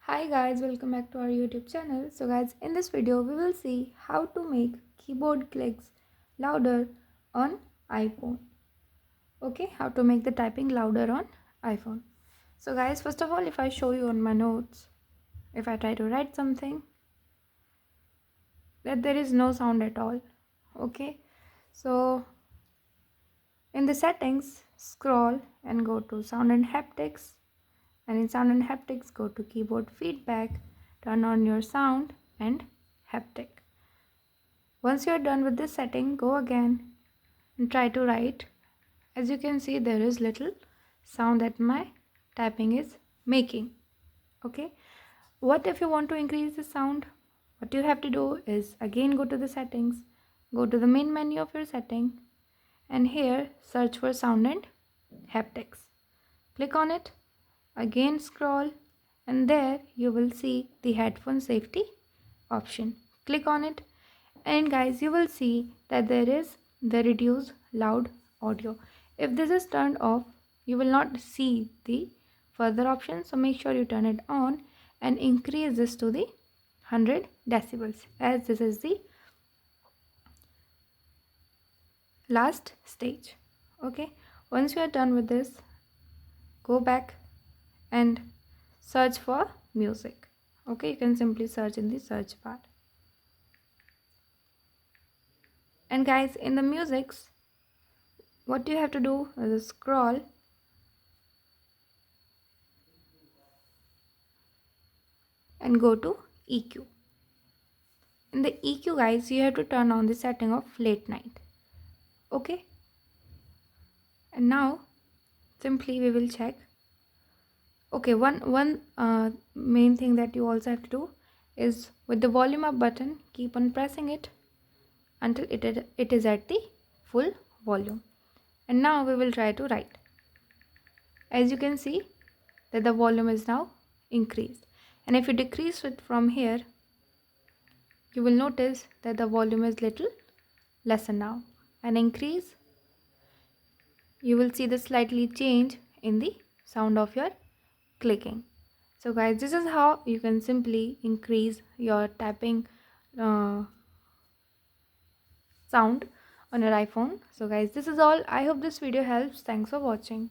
Hi guys, welcome back to our YouTube channel. So guys, in this video we will see how to make keyboard clicks louder on iPhone. Okay, how to make the typing louder on iPhone. So guys, first of all, if I show you on my notes, if I try to write something, that there is no sound at all. Okay, so in the settings, scroll and go to sound and haptics, and in sound and haptics go to keyboard feedback, turn on your sound and haptic. Once you are done with this setting, go again and try to write. As you can see, there is little sound that my typing is making. Okay, what if you want to increase the sound? What you have to do is again go to the settings, go to the main menu of your setting, and here search for sound and haptics. Click on it, again scroll, and there you will see the headphone safety option. Click on it, and guys, you will see that there is the reduce loud audio. If this is turned off, you will not see the further options, so make sure you turn it on and increase this to the 100 decibels, as this is the last stage. Okay, once you are done with this, go back and search for music. Okay, you can simply search in the search bar. And guys, in the musics, what you have to do is scroll and go to EQ. In the EQ, guys, you have to turn on the setting of late night. Okay, and now simply we will check. Okay, one main thing that you also have to do is with the volume up button, keep on pressing it until it is at the full volume. And now we will try to write. As you can see that the volume is now increased, and if you decrease it from here, you will notice that the volume is little lesser now, and increase, you will see the slightly change in the sound of your clicking. So guys, this is how you can simply increase your typing sound on your iPhone. So guys, this is all. I hope this video helps. Thanks for watching.